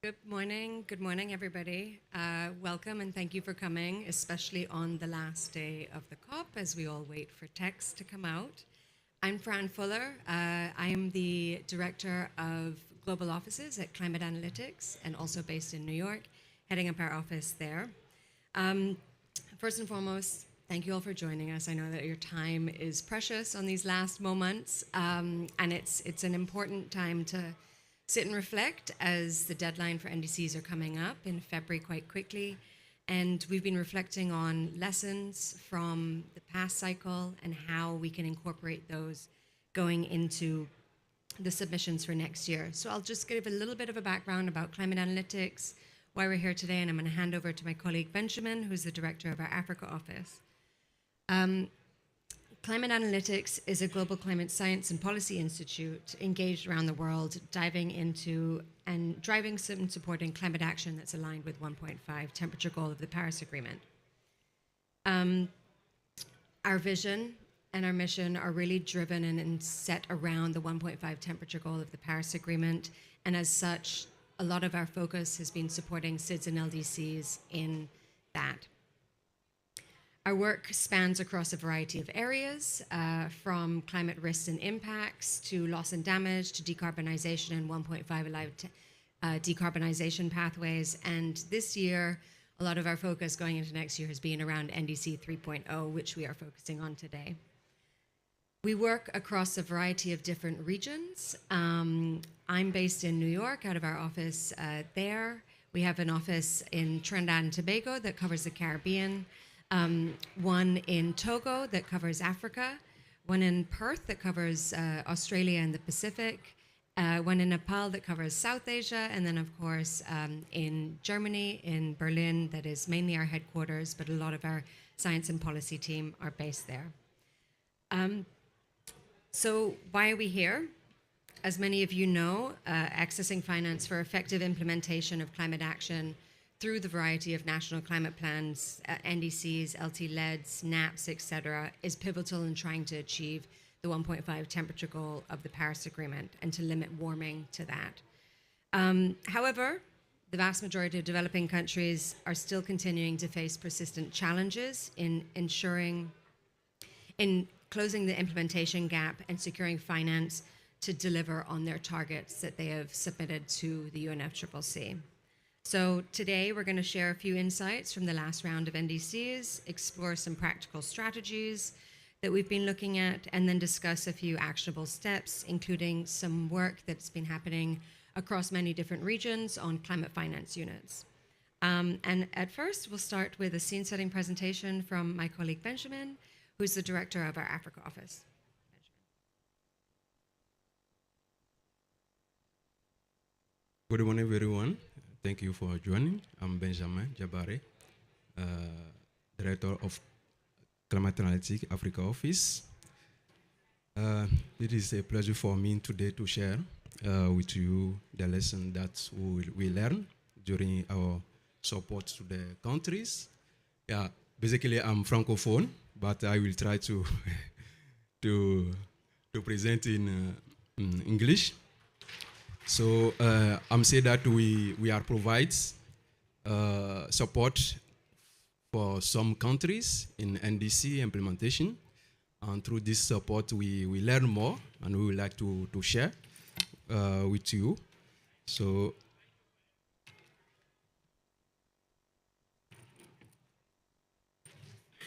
Good morning, everybody. Welcome and thank you for coming, especially on the last day of the COP as we all wait for text to come out. I'm Fran Fuller. I am the Director of Global Offices at Climate Analytics and also based in New York, heading up our office there. First and foremost, thank you all for joining us. I know that your time is precious on these last moments, and it's an important time to sit and reflect as the deadline for NDCs are coming up in February quite quickly. And we've been reflecting on lessons from the past cycle and how we can incorporate those going into the submissions for next year. So I'll just give a little bit of a background about climate analytics, why we're here today, and I'm going to hand over to my colleague Benjamin, who's the director of our Africa office. Climate Analytics is a global climate science and policy institute engaged around the world, diving into and driving and supporting climate action that's aligned with 1.5 temperature goal of the Paris Agreement. Our vision and our mission are really driven and set around the 1.5 temperature goal of the Paris Agreement, and as such, a lot of our focus has been supporting SIDS and LDCs in that. Our work spans across a variety of areas, from climate risks and impacts to loss and damage to decarbonization and 1.5 alive decarbonization pathways. And this year, a lot of our focus going into next year has been around NDC 3.0, which we are focusing on today. We work across a variety of different regions. I'm based in New York out of our office there. We have an office in Trinidad and Tobago that covers the Caribbean. One in Togo that covers Africa, one in Perth that covers Australia and the Pacific, one in Nepal that covers South Asia, and then of course in Germany, in Berlin, that is mainly our headquarters, but a lot of our science and policy team are based there. So why are we here? As many of you know, accessing finance for effective implementation of climate action through the variety of national climate plans, NDCs, LT-LEDS, NAPs, etc., is pivotal in trying to achieve the 1.5 temperature goal of the Paris Agreement and to limit warming to that. However, the vast majority of developing countries are still continuing to face persistent challenges in closing the implementation gap and securing finance to deliver on their targets that they have submitted to the UNFCCC. So today we're going to share a few insights from the last round of NDCs, explore some practical strategies that we've been looking at, and then discuss a few actionable steps, including some work that's been happening across many different regions on climate finance units. And at first, we'll start with a scene-setting presentation from my colleague Benjamin, who's the director of our Africa office. Good morning, everyone. Thank you for joining. I'm Benjamin Jabare, Director of Climate Analytics Africa Office. It is a pleasure for me today to share with you the lesson that we learned during our support to the countries. Yeah, basically I'm Francophone, but I will try to to present in English. So I'm saying that we are provides support for some countries in NDC implementation, and through this support we learn more, and we would like to share with you. So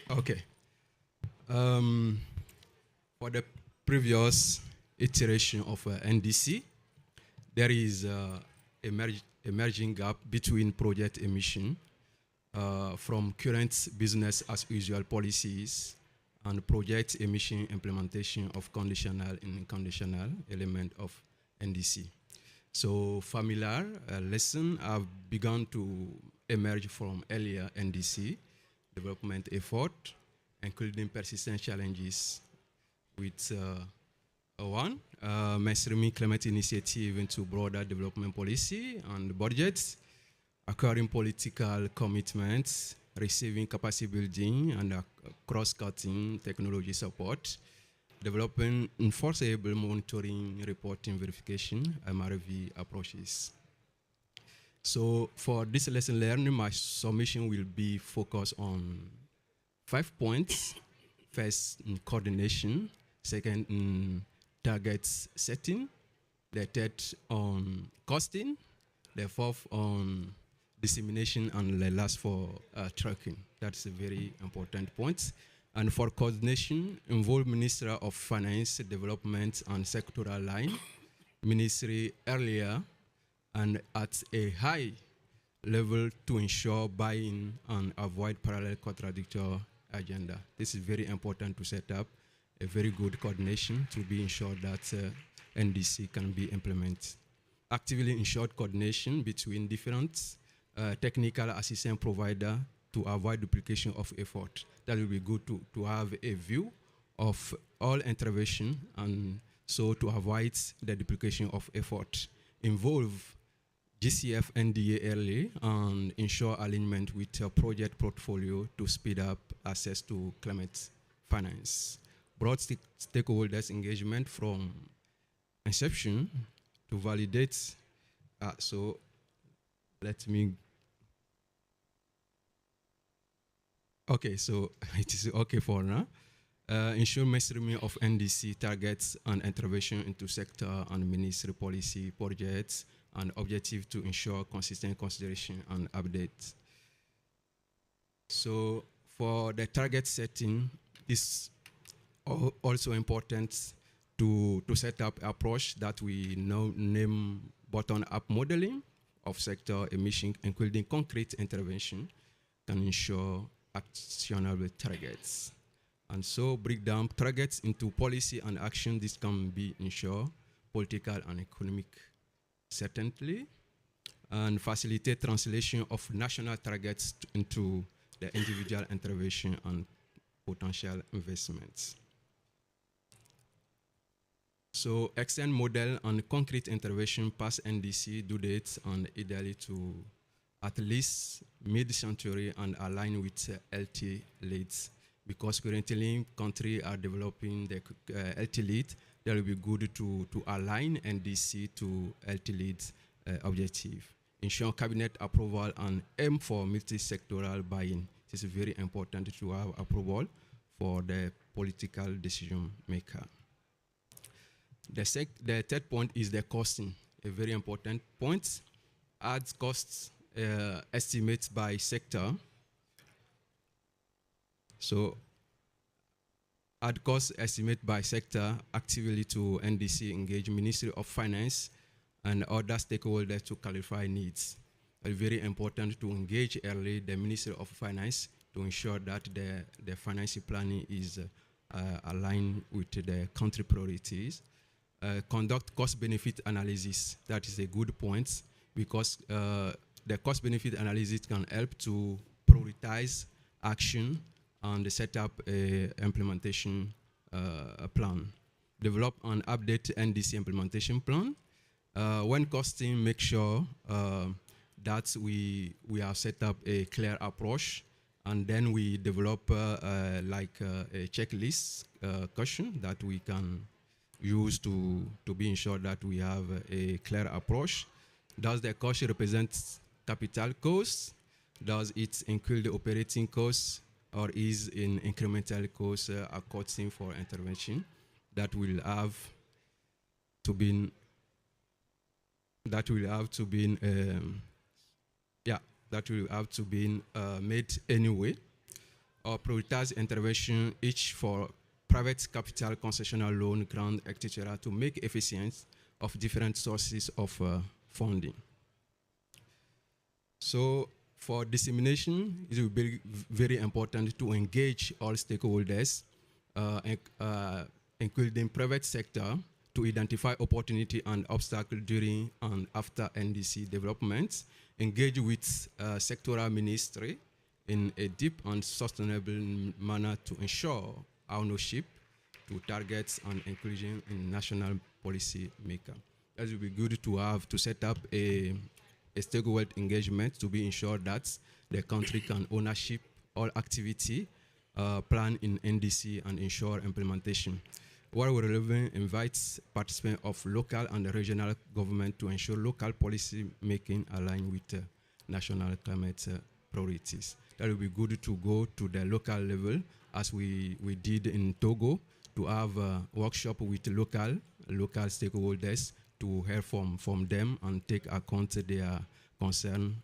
okay, for the previous iteration of NDC, there is emerging gap between project emission from current business as usual policies and project emission implementation of conditional and unconditional element of NDC. So familiar lessons have begun to emerge from earlier NDC development effort, including persistent challenges with one, mainstreaming climate initiative into broader development policy and budgets, acquiring political commitments, receiving capacity building and cross-cutting technology support, developing enforceable monitoring, reporting, verification, MRV approaches. So for this lesson learning, my submission will be focused on 5 points. First, in coordination. Second, in targets setting. The third, on costing. The fourth, on dissemination, and the last for tracking. That's a very important point. And for coordination, involve Minister of Finance, Development, and Sectoral line, Ministry earlier, and at a high level to ensure buy-in and avoid parallel contradictory agenda. This is very important to set up a very good coordination to be ensured that NDC can be implemented. Actively ensured coordination between different technical assistance provider to avoid duplication of effort. That will be good to have a view of all intervention, and so to avoid the duplication of effort. Involve GCF NDA early and ensure alignment with a project portfolio to speed up access to climate finance. Broad stakeholders engagement from inception to validate. So let me. Okay, so it is okay for now. Ensure mainstreaming of NDC targets and intervention into sector and ministry policy projects and objective to ensure consistent consideration and update. So for the target setting, it's also important to set up approach that we now name bottom-up modeling of sector emission, including concrete intervention, can ensure actionable targets. And so break down targets into policy and action. This can be ensure political and economic certainty, and facilitate translation of national targets into the individual intervention and potential investments. So extend model and concrete intervention past NDC due dates and ideally to at least mid-century and align with LT-LEDS, because currently countries are developing the LT-LED. That will be good to align NDC to LT-LEDS objective. Ensure cabinet approval and aim for multi-sectoral buy-in. It is very important to have approval for the political decision maker. The third point is the costing, a very important point. Add costs estimates by sector. So add cost estimate by sector actively to NDC engage Ministry of Finance and other stakeholders to clarify needs. It's very important to engage early the Ministry of Finance to ensure that the financial planning is aligned with the country priorities. Conduct cost-benefit analysis. That is a good point, because the cost-benefit analysis can help to prioritize action and set up a implementation plan. Develop and update NDC implementation plan. When costing, make sure that we have set up a clear approach, and then we develop like a checklist question that we can use to be ensured that we have a clear approach. Does the cost represent capital cost? Does it include the operating costs, or is in incremental cost accounting for intervention? That will have to be made anyway. Or prioritize intervention each for private capital, concessional loan, grant, etc., to make efficient of different sources of funding. So for dissemination, it will be very important to engage all stakeholders, including private sector, to identify opportunity and obstacle during and after NDC development, engage with sectoral ministry in a deep and sustainable manner to ensure ownership to targets and inclusion in national policy maker. It will be good to have to set up a stakeholder engagement to be ensured that the country can ownership all activity plan in NDC and ensure implementation. World Relevant invites participants of local and regional government to ensure local policy making align with national climate priorities. That will be good to go to the local level, as we did in Togo, to have a workshop with local stakeholders to hear from them and take account their concern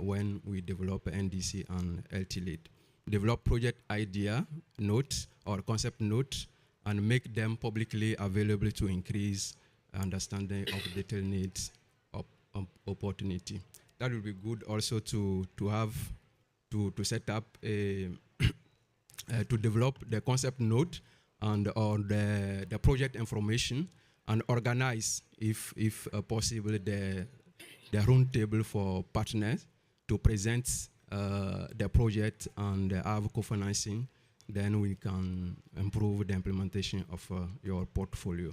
when we develop NDC and LT-LED. Develop project idea notes or concept notes and make them publicly available to increase understanding of detailed needs of opportunity. That will be good also to set up a to develop the concept note and or the project information and organize, if possible, the round table for partners to present the project and have co-financing. Then we can improve the implementation of your portfolio.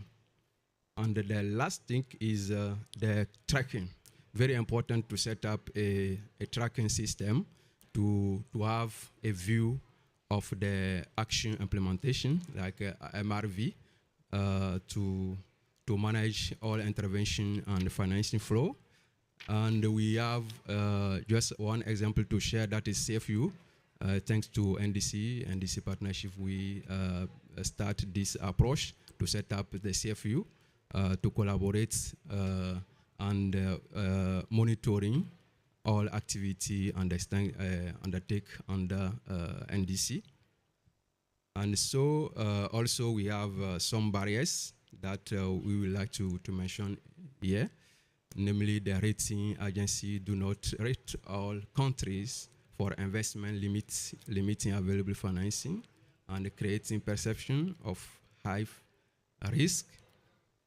And the last thing is the tracking. Very important to set up a tracking system to have a view of the action implementation, like MRV, to manage all intervention and financing flow. And we have just one example to share, that is CFU. Thanks to NDC partnership, we start this approach to set up the CFU to collaborate and monitoring all activity undertake under NDC. And so also we have some barriers that we would like to mention here. Namely, the rating agency do not rate all countries for investment limiting available financing and creating perception of high risk.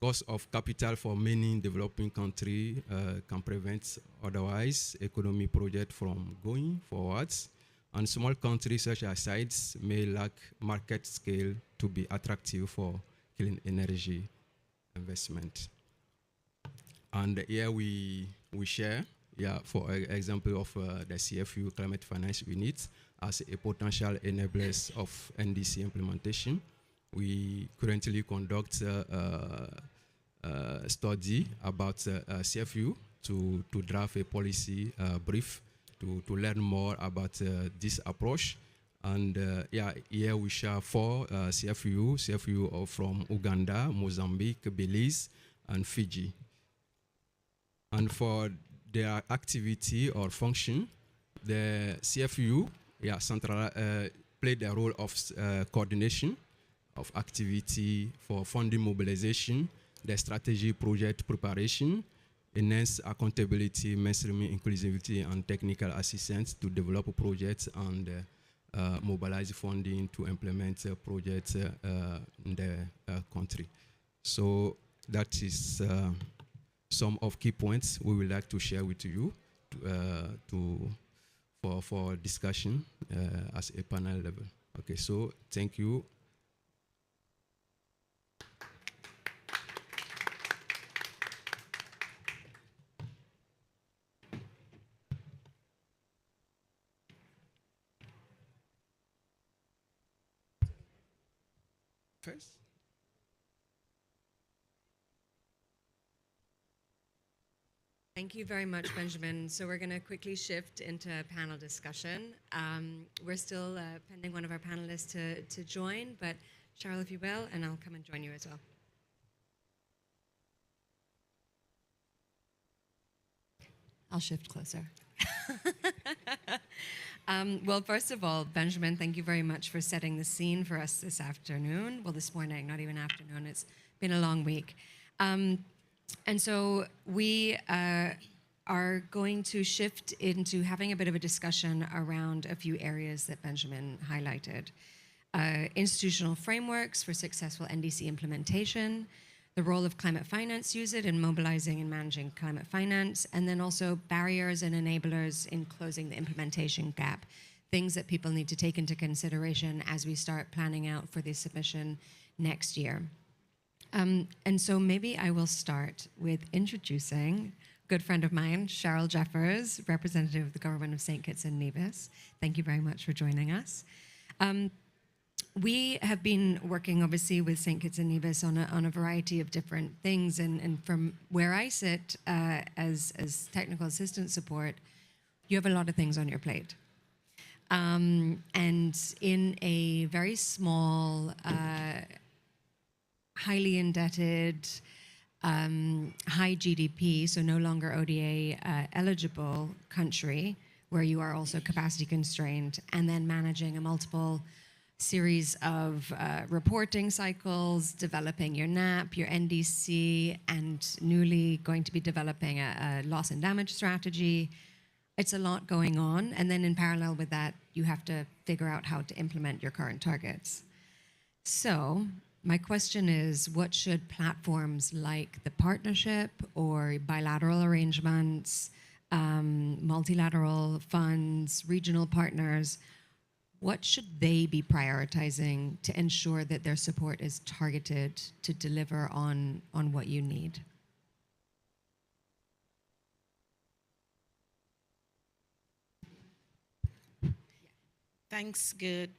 Cost of capital for many developing countries can prevent otherwise economy project from going forwards. And small countries such as SIDS may lack market scale to be attractive for clean energy investment. And here we share, for example, of the CFU climate finance unit as a potential enablers of NDC implementation. We currently conduct a study about CFU to draft a policy brief to learn more about this approach. And here we share 4 CFU from Uganda, Mozambique, Belize, and Fiji. And for their activity or function, the CFU play the role of coordination of activity for funding mobilization, the strategy project preparation, enhance accountability, mainstreaming inclusivity, and technical assistance to develop projects and mobilize funding to implement projects in the country. So that is some of key points we would like to share with you for discussion as a panel level. Okay, so thank you. First. Thank you very much, Benjamin. So we're going to quickly shift into panel discussion. We're still pending one of our panelists to join, but Cheryl, if you will, and I'll come and join you as well. I'll shift closer. Well, first of all, Benjamin, thank you very much for setting the scene for us this afternoon. Well, this morning, not even afternoon. It's been a long week. And so we are going to shift into having a bit of a discussion around a few areas that Benjamin highlighted. Institutional frameworks for successful NDC implementation, the role of climate finance users in mobilizing and managing climate finance, and then also barriers and enablers in closing the implementation gap, things that people need to take into consideration as we start planning out for the submission next year. And so maybe I will start with introducing a good friend of mine, Cheryl Jeffers, representative of the government of St. Kitts and Nevis. Thank you very much for joining us. we have been working obviously with St. Kitts and Nevis on a variety of different things, and from where I sit as technical assistance support, you have a lot of things on your plate. And in a very small, highly indebted, high GDP, so no longer ODA eligible country, where you are also capacity constrained, and then managing a multiple series of reporting cycles, developing your NAP, your NDC, and newly going to be developing a loss and damage strategy. It's a lot going on. And then in parallel with that, you have to figure out how to implement your current targets. So my question is, what should platforms like the partnership or bilateral arrangements, multilateral funds, regional partners, what should they be prioritizing to ensure that their support is targeted to deliver on what you need? Thanks. Good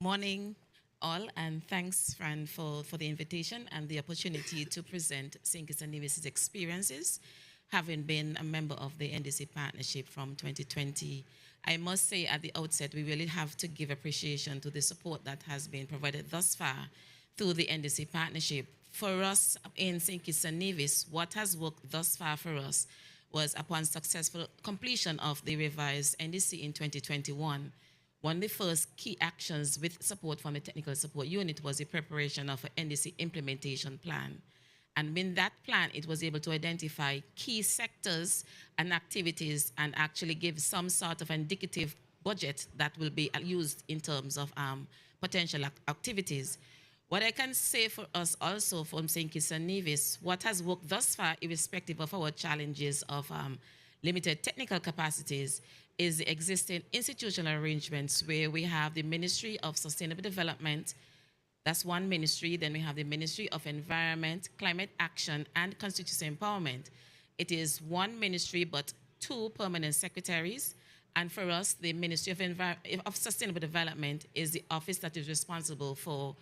morning, all, and thanks, Fran, for the invitation and the opportunity to present St. Kitts and Nevis' experiences, having been a member of the NDC partnership from 2020. I must say at the outset, we really have to give appreciation to the support that has been provided thus far through the NDC partnership. For us in St. Kitts and Nevis, what has worked thus far for us was upon successful completion of the revised NDC in 2021. One of the first key actions with support from the technical support unit was the preparation of an NDC implementation plan. And in that plan, it was able to identify key sectors and activities and actually give some sort of indicative budget that will be used in terms of potential activities. What I can say for us also from St. Kitts and Nevis, what has worked thus far, irrespective of our challenges of limited technical capacities, is the existing institutional arrangements where we have the Ministry of Sustainable Development. That's one ministry. Then we have the Ministry of Environment, Climate Action, and Constituency Empowerment. It is one ministry, but two permanent secretaries. And for us, the Ministry of Sustainable Development is the office that is responsible for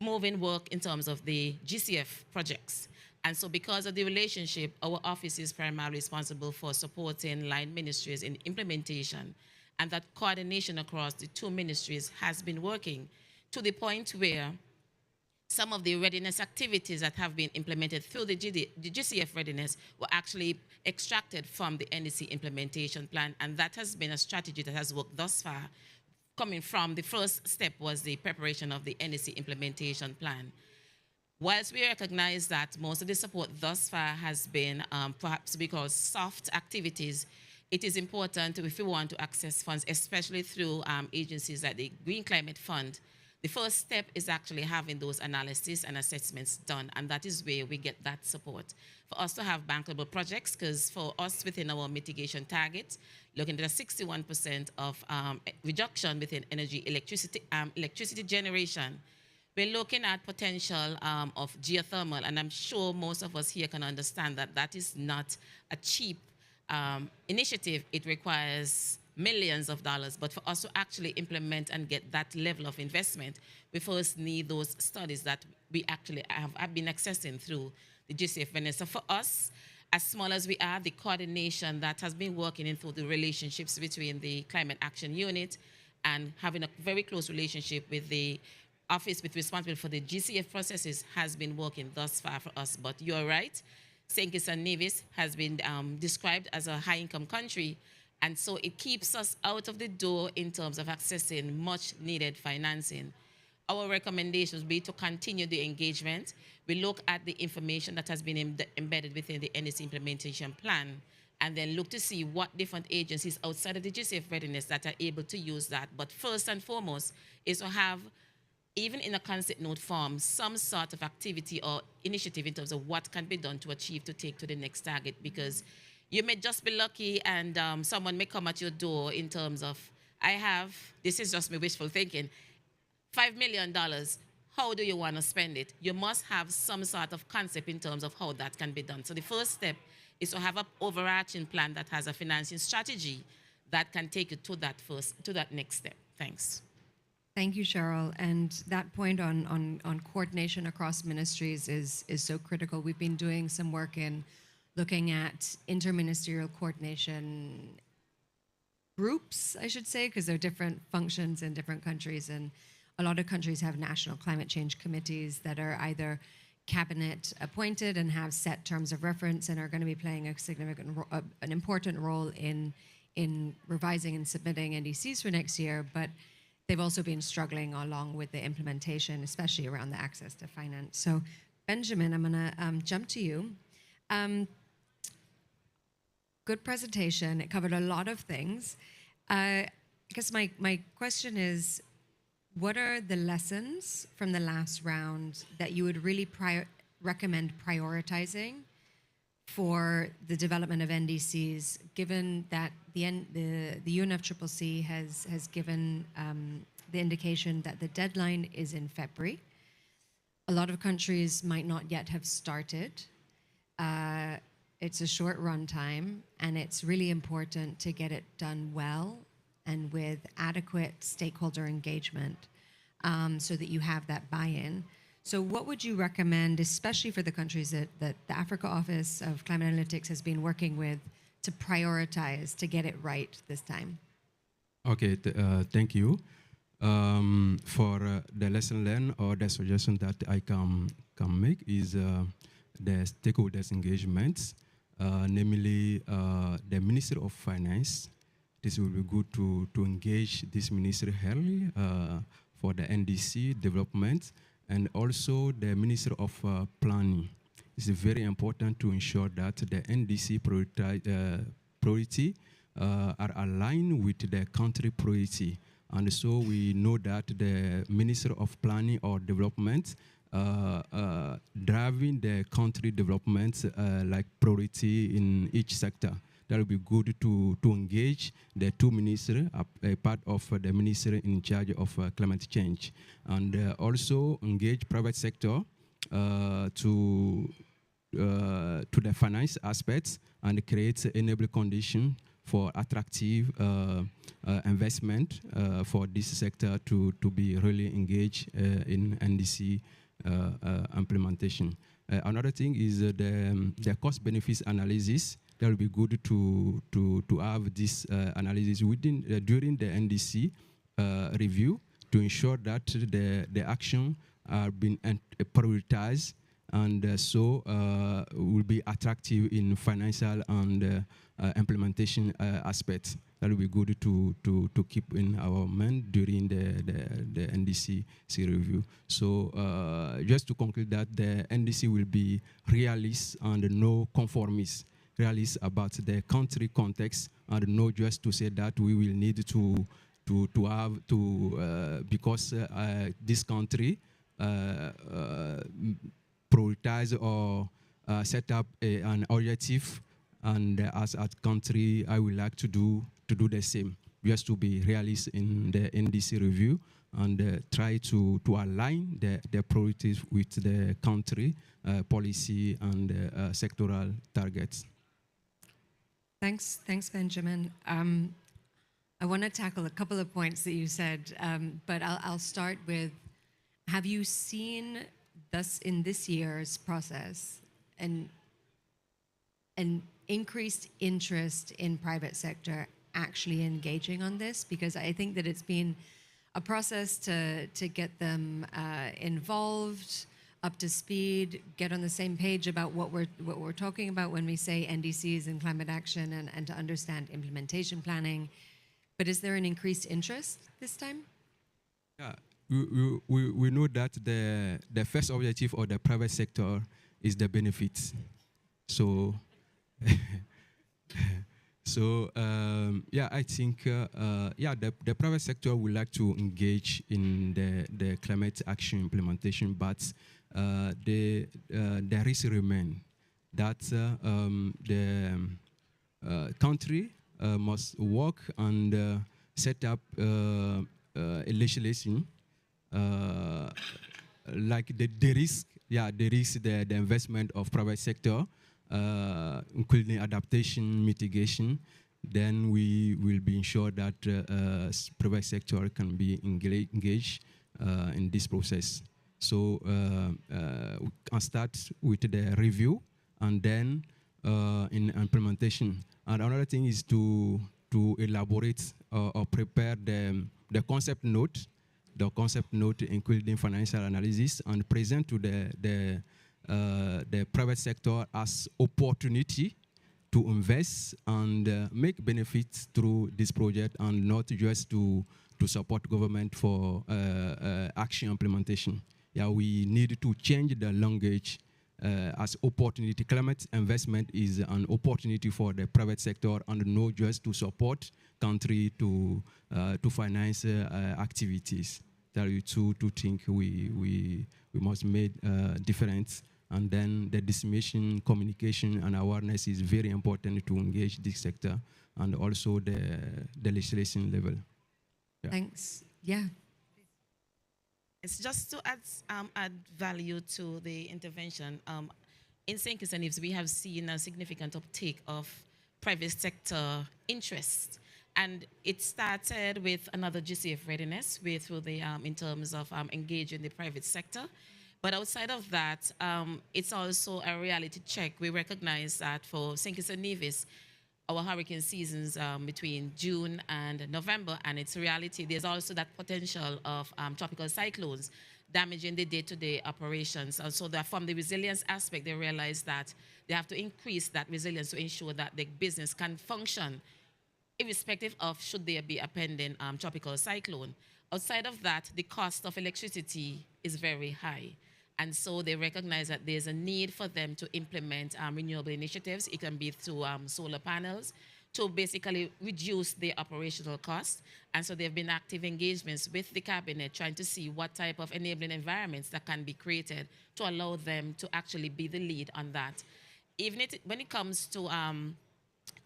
moving work in terms of the GCF projects. And so because of the relationship, our office is primarily responsible for supporting line ministries in implementation. And that coordination across the two ministries has been working to the point where some of the readiness activities that have been implemented through the GCF readiness were actually extracted from the NDC implementation plan. And that has been a strategy that has worked thus far. Coming from the first step was the preparation of the NDC implementation plan. Whilst we recognize that most of the support thus far has been perhaps because soft activities, it is important if we want to access funds, especially through agencies like the Green Climate Fund. The first step is actually having those analyses and assessments done, and that is where we get that support. For us to have bankable projects, because for us within our mitigation targets, looking at a 61% of reduction within electricity generation, we're looking at potential of geothermal, and I'm sure most of us here can understand that that is not a cheap initiative. It requires millions of dollars, but for us to actually implement and get that level of investment, we first need those studies that we actually have been accessing through the GCF Venice. So for us, as small as we are, the coordination that has been working in through the relationships between the Climate Action Unit and having a very close relationship with the office with responsibility for the GCF processes has been working thus far for us. But you're right, St. Kitts and Nevis has been described as a high-income country, and so it keeps us out of the door in terms of accessing much-needed financing. Our recommendations would be to continue the engagement. We look at the information that has been embedded within the NDC implementation plan, and then look to see what different agencies outside of the GCF readiness that are able to use that. But first and foremost is to have, even in a concept note form, some sort of activity or initiative in terms of what can be done to achieve, to take to the next target, because you may just be lucky and someone may come at your door in terms of, this is just me wishful thinking, $5 million, how do you want to spend it? You must have some sort of concept in terms of how that can be done. So the first step is to have an overarching plan that has a financing strategy that can take you to that next step. Thanks. Thank you, Cheryl. And that point on coordination across ministries is so critical. We've been doing some work in looking at interministerial coordination groups, I should say, because there are different functions in different countries. And a lot of countries have national climate change committees that are either cabinet appointed and have set terms of reference and are going to be playing a significant, an important role in revising and submitting NDCs for next year. But they've also been struggling along with the implementation, especially around the access to finance. So, Benjamin, I'm going to jump to you. Good presentation. It covered a lot of things. I guess my question is, what are the lessons from the last round that you would really recommend prioritizing for the development of NDCs, given that the UNFCCC has given the indication that the deadline is in February? A lot of countries might not yet have started. It's a short run time, and it's really important to get it done well and with adequate stakeholder engagement so that you have that buy-in. So what would you recommend, especially for the countries that the Africa Office of Climate Analytics has been working with, to prioritize to get it right this time? Okay, thank you. For the lesson learned or the suggestion that I can make is the stakeholders engagement, namely the Ministry of Finance. This will be good to engage this ministry early for the NDC development, and also the Ministry of Planning. It's very important to ensure that the NDC priority are aligned with the country priority. And so we know that the Ministry of Planning or Development driving the country development like priority in each sector. That will be good to engage the two ministries, a part of the ministry in charge of climate change, and also engage private sector to the finance aspects and create enable condition for attractive investment for this sector to be really engaged in NDC implementation. Another thing is the cost benefits analysis. That will be good to have this analysis within during the NDC review to ensure that the action are being prioritized, and so will be attractive in financial and implementation aspects. That will be good to keep in our mind during the NDC review. So just to conclude that the NDC will be realist and no conformist. Realist about the country context, and not just to say that we will need to have because this country prioritize or set up an objective, and as a country, I would like to do the same. Just to be realist in the NDC review and try to align the priorities with the country policy and sectoral targets. Thanks, Benjamin. I want to tackle a couple of points that you said, but I'll start with, have you seen thus in this year's process an increased interest in private sector actually engaging on this? Because I think that it's been a process to get them involved, up to speed, get on the same page about what we're talking about when we say NDCs and climate action, and to understand implementation planning. But is there an increased interest this time? Yeah, we know that the first objective of the private sector is the benefits. So, yeah, I think the private sector would like to engage in the climate action implementation, but the risk remain that the country must work and set up a legislation like the risk, the investment of private sector, including adaptation, mitigation, then we will be ensured that private sector can be engaged in this process. So we can start with the review and then in implementation. And another thing is to elaborate or prepare the concept note, including financial analysis, and present to the private sector as opportunity to invest and make benefits through this project, and not just to support government for action implementation. Yeah, we need to change the language as opportunity. Climate investment is an opportunity for the private sector, and not just to support country to finance activities. There are two things we must make difference. And then the dissemination, communication, and awareness is very important to engage this sector, and also the legislation level. Yeah. Thanks. Yeah. It's just to add value to the intervention. In St. Kitts and Nevis, we have seen a significant uptake of private sector interest. And it started with another GCF readiness in terms of engaging the private sector. But outside of that, it's also a reality check. We recognize that for St. Kitts and Nevis, our hurricane seasons between June and November, and it's a reality. There's also that potential of tropical cyclones damaging the day-to-day operations. And so that from the resilience aspect, they realize that they have to increase that resilience to ensure that the business can function irrespective of should there be a pending tropical cyclone. Outside of that, the cost of electricity is very high. And so they recognize that there's a need for them to implement renewable initiatives. It can be through solar panels to basically reduce their operational costs. And so there have been active engagements with the cabinet trying to see what type of enabling environments that can be created to allow them to actually be the lead on that. When it comes to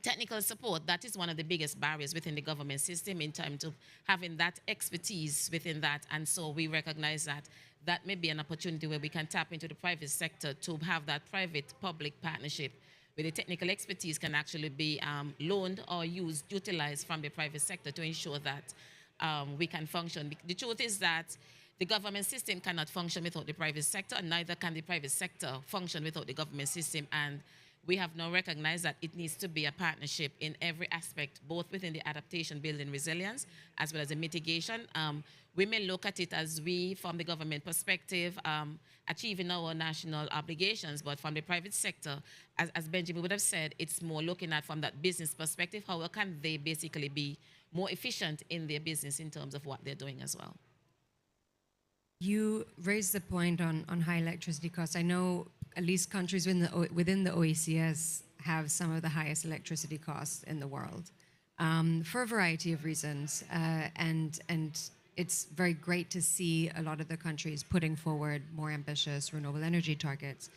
technical support, that is one of the biggest barriers within the government system in terms of having that expertise within that. And so we recognize that may be an opportunity where we can tap into the private sector to have that private-public partnership where the technical expertise can actually be loaned or utilized from the private sector to ensure that we can function. The truth is that the government system cannot function without the private sector, and neither can the private sector function without the government system. And we have now recognized that it needs to be a partnership in every aspect, both within the adaptation, building resilience, as well as the mitigation. We may look at it as we, from the government perspective, achieving our national obligations, but from the private sector, as Benjamin would have said, it's more looking at from that business perspective, how can they basically be more efficient in their business in terms of what they're doing as well. You raised the point on high electricity costs. I know at least countries within the OECS have some of the highest electricity costs in the world for a variety of reasons. And it's very great to see a lot of the countries putting forward more ambitious renewable energy targets,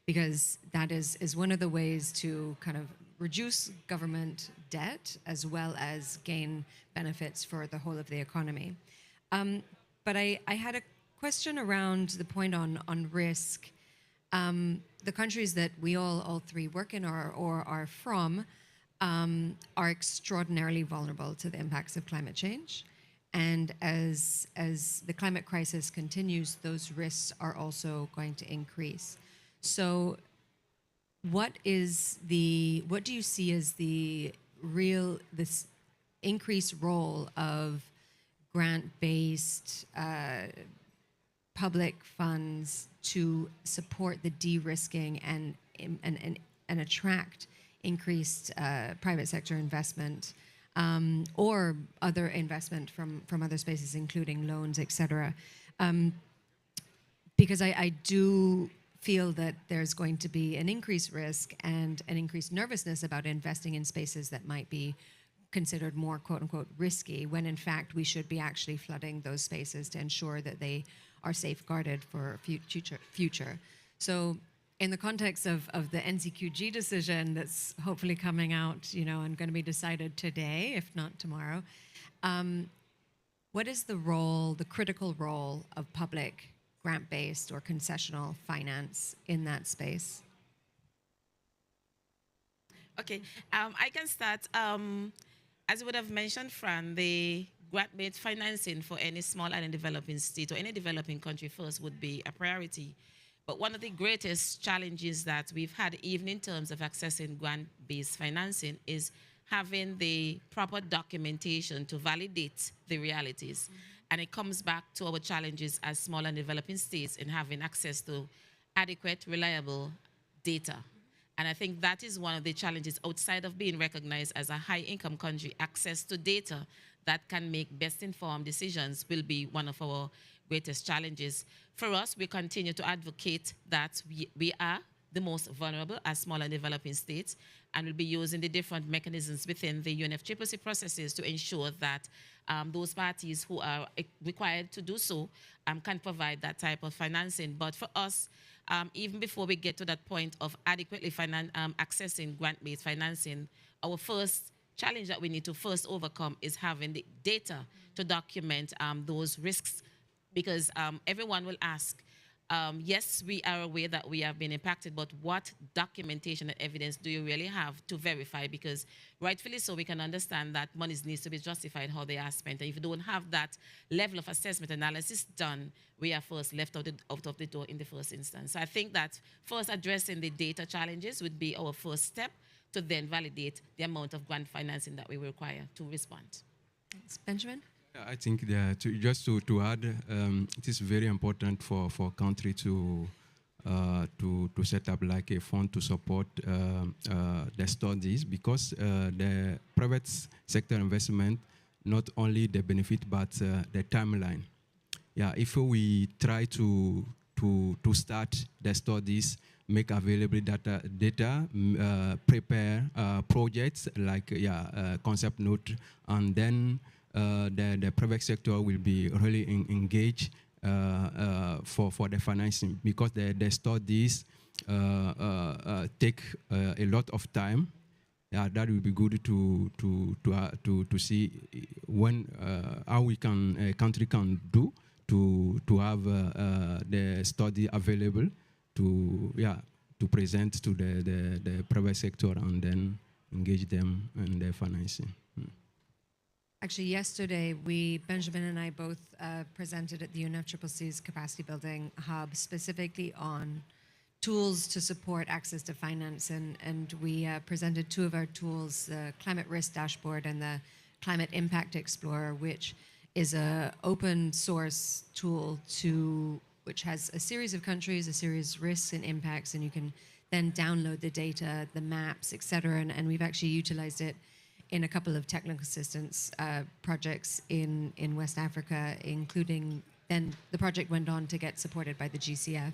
because that is one of the ways to kind of reduce government debt as well as gain benefits for the whole of the economy. But I had a question around the point on risk. The countries that we all three work in or are from are extraordinarily vulnerable to the impacts of climate change. And as the climate crisis continues, those risks are also going to increase. So what do you see as this increased role of grant-based public funds to support the de-risking and attract increased private sector investment, or other investment from other spaces, including loans, et cetera? Because I do feel that there's going to be an increased risk and an increased nervousness about investing in spaces that might be considered more quote-unquote risky, when in fact we should be actually flooding those spaces to ensure that they are safeguarded for future. So in the context of the NCQG decision that's hopefully coming out, and going to be decided today, if not tomorrow, what is the critical role of public grant-based or concessional finance in that space? Okay, I can start. As you would have mentioned, Fran, the grant-based financing for any small and developing state or any developing country first would be a priority. But one of the greatest challenges that we've had, even in terms of accessing grant-based financing, is having the proper documentation to validate the realities. And it comes back to our challenges as small and developing states in having access to adequate, reliable data. And I think that is one of the challenges outside of being recognized as a high-income country. Access to data that can make best-informed decisions will be one of our greatest challenges. For us, we continue to advocate that we are the most vulnerable as small and developing states, and we'll be using the different mechanisms within the UNFCCC processes to ensure that those parties who are required to do so can provide that type of financing. But for us, even before we get to that point of adequately accessing grant-based financing, our first challenge that we need to first overcome is having the data to document those risks, because everyone will ask, yes, we are aware that we have been impacted, but what documentation and evidence do you really have to verify? Because rightfully so, we can understand that money needs to be justified how they are spent. And if you don't have that level of assessment analysis done, we are first left out of the door in the first instance. So I think that first addressing the data challenges would be our first step to then validate the amount of grant financing that we require to respond. Thanks. Benjamin? I think that just to add, it is very important for country to set up like a fund to support the studies, because the private sector investment, not only the benefit but the timeline. Yeah, if we try to start the studies, make available data, prepare projects like concept note, and then the private sector will be really engaged for the financing, because the studies take a lot of time. Yeah, that will be good to see when how we can country can do to have the study available to present to the private sector and then engage them in the financing. Actually, yesterday, Benjamin and I both presented at the UNFCCC's Capacity Building Hub specifically on tools to support access to finance, and we presented two of our tools, the Climate Risk Dashboard and the Climate Impact Explorer, which is an open source tool which has a series of countries, a series of risks and impacts, and you can then download the data, the maps, et cetera, and we've actually utilized it in a couple of technical assistance projects in West Africa, including then the project went on to get supported by the GCF.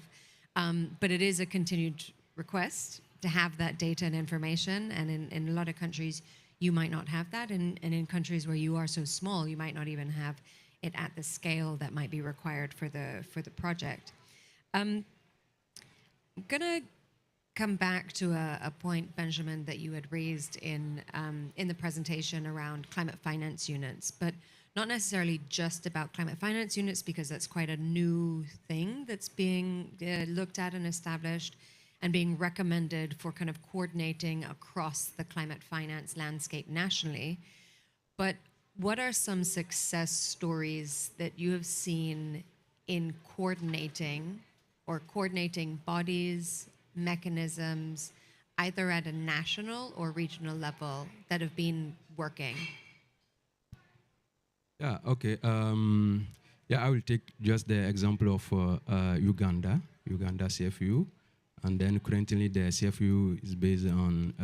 But it is a continued request to have that data and information, and in a lot of countries, you might not have that, and in countries where you are so small, you might not even have it at the scale that might be required for the project. I'm gonna come back to a point, Benjamin, that you had raised in the presentation around climate finance units, but not necessarily just about climate finance units, because that's quite a new thing that's being looked at and established and being recommended for kind of coordinating across the climate finance landscape nationally. But what are some success stories that you have seen in coordinating bodies, mechanisms, either at a national or regional level, that have been working? Yeah, okay. I will take just the example of Uganda CFU. And then currently the CFU is based on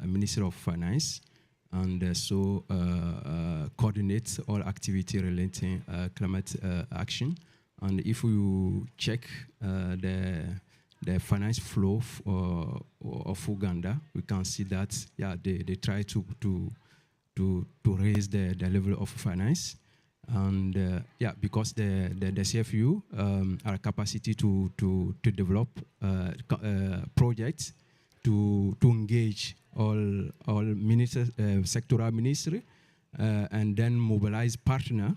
a Ministry of Finance, and so coordinates all activity relating climate action. And if you check the finance flow of Uganda, we can see that they try to raise the level of finance, and because the CFU our capacity to develop projects to engage all ministers, sectoral ministry, and then mobilize partner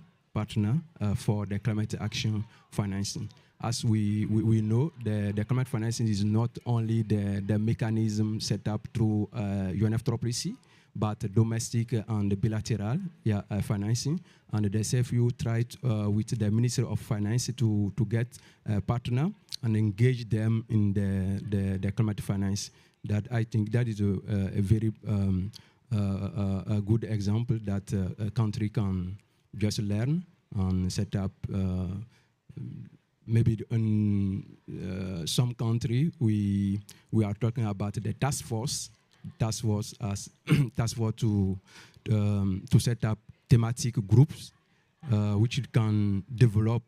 for the climate action financing. as we know, the climate financing is not only the mechanism set up through UNFCCC, but domestic and bilateral financing. And the CFU tried with the Ministry of Finance to get a partner and engage them in the climate finance. That I think that is a very a good example that a country can just learn and set up. Maybe in some country we are talking about the task force as task force to set up thematic groups which can develop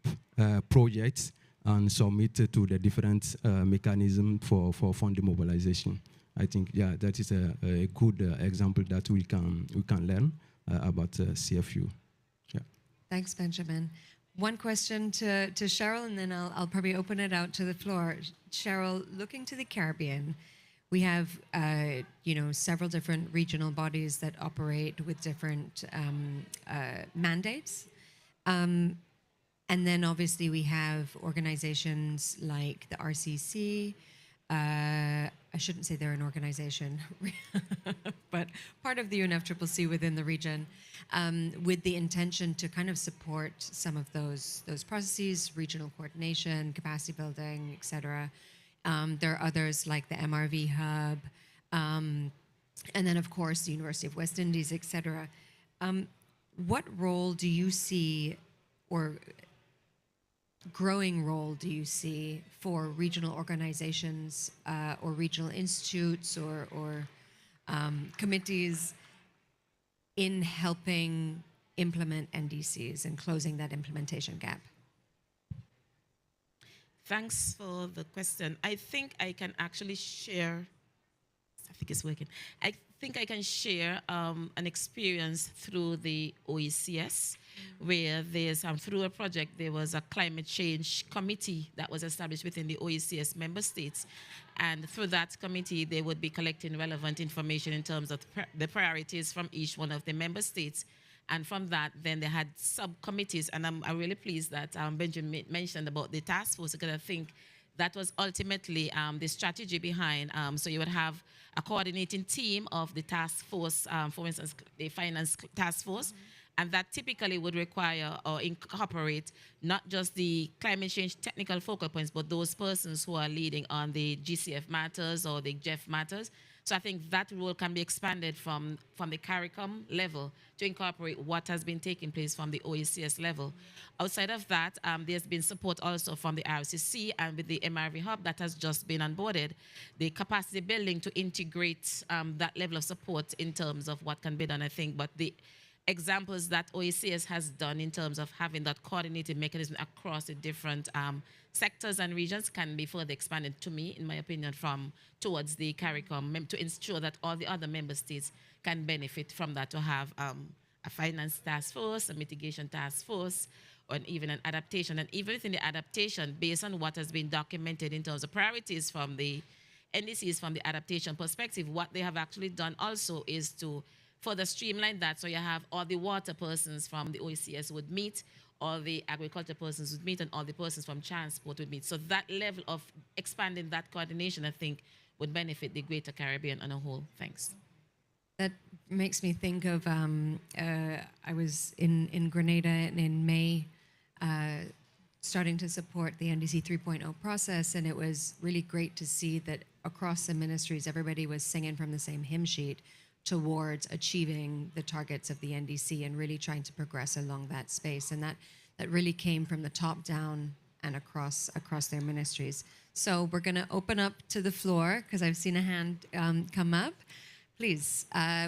projects and submit to the different mechanisms for fund mobilization. I think that is a good example that we can learn about CFU. Yeah. Thanks, Benjamin. One question to Cheryl, and then I'll probably open it out to the floor. Cheryl, looking to the Caribbean, we have several different regional bodies that operate with different mandates. And then obviously we have organizations like the RCC. I shouldn't say they're an organization, but part of the UNFCCC within the region, with the intention to kind of support some of those processes, regional coordination, capacity building, et cetera. There are others like the MRV Hub, and then of course the University of West Indies, et cetera. What role do you see, or growing role do you see for regional organizations or regional institutes or committees in helping implement NDCs and closing that implementation gap? Thanks for the question. I think I can actually share, I think it's working. I think I can share an experience through the OECS, where there's, through a project, there was a climate change committee that was established within the OECS member states. And through that committee, they would be collecting relevant information in terms of the priorities from each one of the member states. And from that, then they had subcommittees. And I'm really pleased that Benjamin mentioned about the task force, because I think that was ultimately the strategy behind. So you would have a coordinating team of the task force, for instance, the finance task force, and that typically would require or incorporate not just the climate change technical focal points, but those persons who are leading on the GCF matters or the GEF matters. So I think that role can be expanded from the CARICOM level to incorporate what has been taking place from the OECS level. Outside of that, there's been support also from the RCC and with the MRV Hub that has just been onboarded, the capacity building to integrate that level of support in terms of what can be done, I think. But the examples that OECS has done in terms of having that coordinated mechanism across the different sectors and regions can be further expanded, to me, in my opinion, towards the CARICOM to ensure that all the other member states can benefit from that, to have a finance task force, a mitigation task force, or even an adaptation. And even within the adaptation, based on what has been documented in terms of priorities from the NDCs from the adaptation perspective, what they have actually done also is to further streamline that. So you have all the water persons from the OECS would meet, all the agriculture persons would meet, and all the persons from transport would meet. So that level of expanding that coordination, I think, would benefit the Greater Caribbean on a whole. Thanks. That makes me think of, I was in Grenada in May, starting to support the NDC 3.0 process, and it was really great to see that across the ministries, everybody was singing from the same hymn sheet towards achieving the targets of the NDC and really trying to progress along that space. And that really came from the top down and across their ministries. So we're going to open up to the floor, because I've seen a hand come up. Please,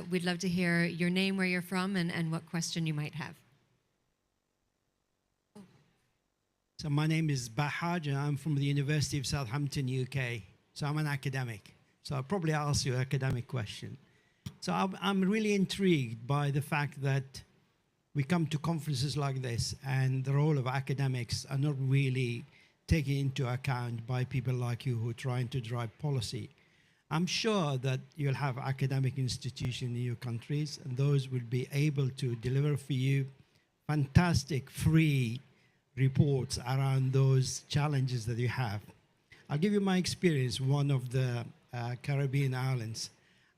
we'd love to hear your name, where you're from, and what question you might have. So my name is Bahaj, and I'm from the University of Southampton, UK. So I'm an academic. So I'll probably ask you an academic question. So I'm really intrigued by the fact that we come to conferences like this and the role of academics are not really taken into account by people like you who are trying to drive policy. I'm sure that you'll have academic institutions in your countries, and those will be able to deliver for you fantastic free reports around those challenges that you have. I'll give you my experience, one of the Caribbean islands.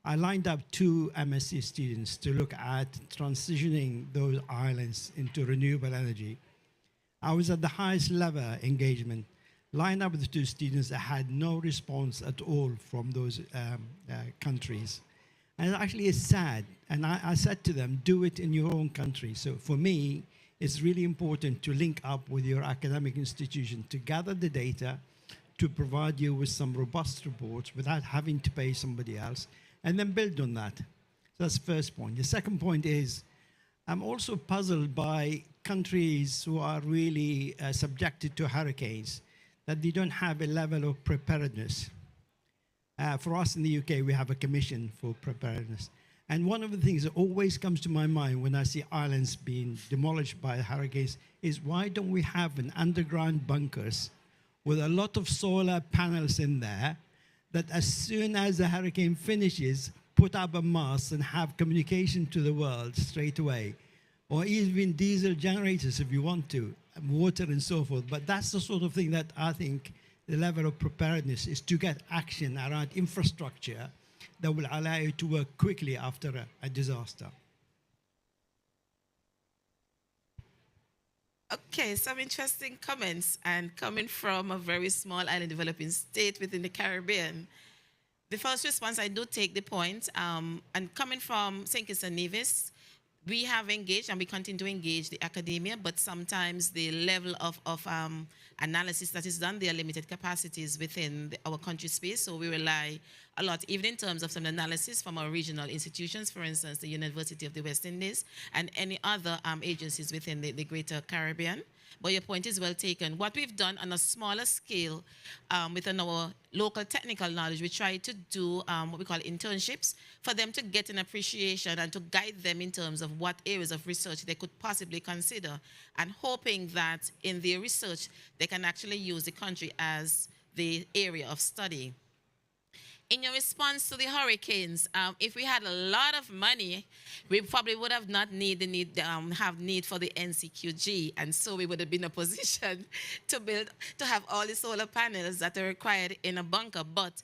I lined up 2 MSc students to look at transitioning those islands into renewable energy. I was at the highest level engagement, lined up with 2 students that had no response at all from those countries. And actually it's sad. And I said to them, do it in your own country. So for me, it's really important to link up with your academic institution to gather the data, to provide you with some robust reports without having to pay somebody else, and then build on that. So that's the first point. The second point is, I'm also puzzled by countries who are really subjected to hurricanes, that they don't have a level of preparedness. For us in the UK, we have a commission for preparedness. And one of the things that always comes to my mind when I see islands being demolished by hurricanes is, why don't we have an underground bunkers with a lot of solar panels in there that as soon as the hurricane finishes, put up a mast and have communication to the world straight away? Or even diesel generators if you want to, water and so forth. But that's the sort of thing that I think the level of preparedness is to get action around infrastructure that will allow you to work quickly after a disaster. Okay, some interesting comments, and coming from a very small island developing state within the Caribbean. The first response, I do take the point, and coming from St. Kitts and Nevis, we have engaged and we continue to engage the academia, but sometimes the level of analysis that is done, there are limited capacities within our country space, so we rely a lot, even in terms of some analysis from our regional institutions, for instance, the University of the West Indies and any other agencies within the Greater Caribbean. But your point is well taken. What we've done on a smaller scale within our local technical knowledge, we try to do what we call internships for them to get an appreciation and to guide them in terms of what areas of research they could possibly consider, and hoping that in their research they can actually use the country as the area of study. In your response to the hurricanes, if we had a lot of money, we probably would have not have need for the NCQG, and so we would have been in a position to have all the solar panels that are required in a bunker. But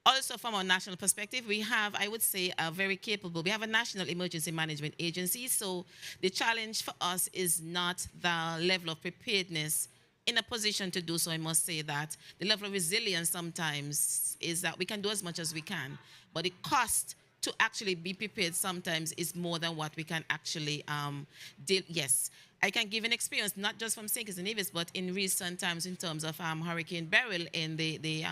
also from a national perspective, we have, I would say, we have a National Emergency Management Agency, so the challenge for us is not the level of preparedness in a position to do so. I must say that the level of resilience sometimes is that we can do as much as we can, but the cost to actually be prepared sometimes is more than what we can actually deal. Yes, I can give an experience not just from St. Kitts and Nevis, but in recent times in terms of Hurricane Beryl in the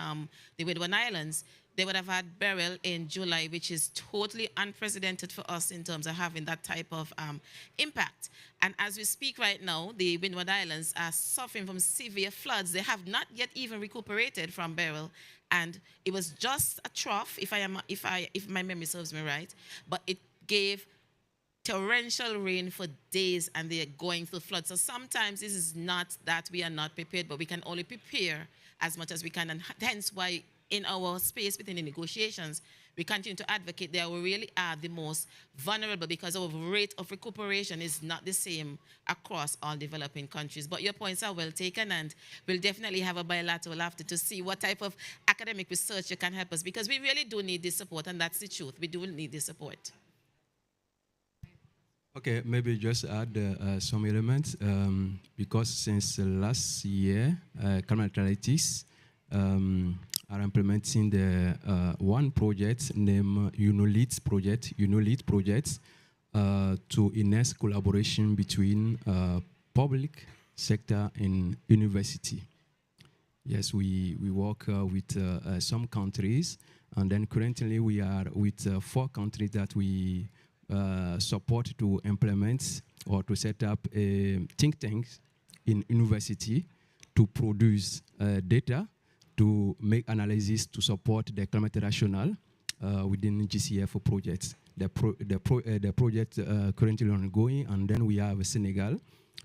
Windward Islands. They would have had Beryl in July, which is totally unprecedented for us in terms of having that type of impact. And as we speak right now, the Windward Islands are suffering from severe floods. They have not yet even recuperated from Beryl, and it was just a trough, if my memory serves me right, but it gave torrential rain for days, and they are going through floods. So sometimes this is not that we are not prepared, but we can only prepare as much as we can, and hence why in our space within the negotiations, we continue to advocate that we really are the most vulnerable, because our rate of recuperation is not the same across all developing countries. But your points are well taken, and we'll definitely have a bilateral after to see what type of academic research you can help us, because we really do need this support, and that's the truth. We do need this support. Okay, maybe just add some elements, because since last year, Carmelitalities are implementing the one project named LEDs project to enhance collaboration between public sector and university. Yes, we work with some countries, and then currently we are with 4 countries that we support to implement or to set up a think tanks in university to produce data, to make analysis to support the climate rational within GCF projects. The project currently ongoing, and then we have Senegal,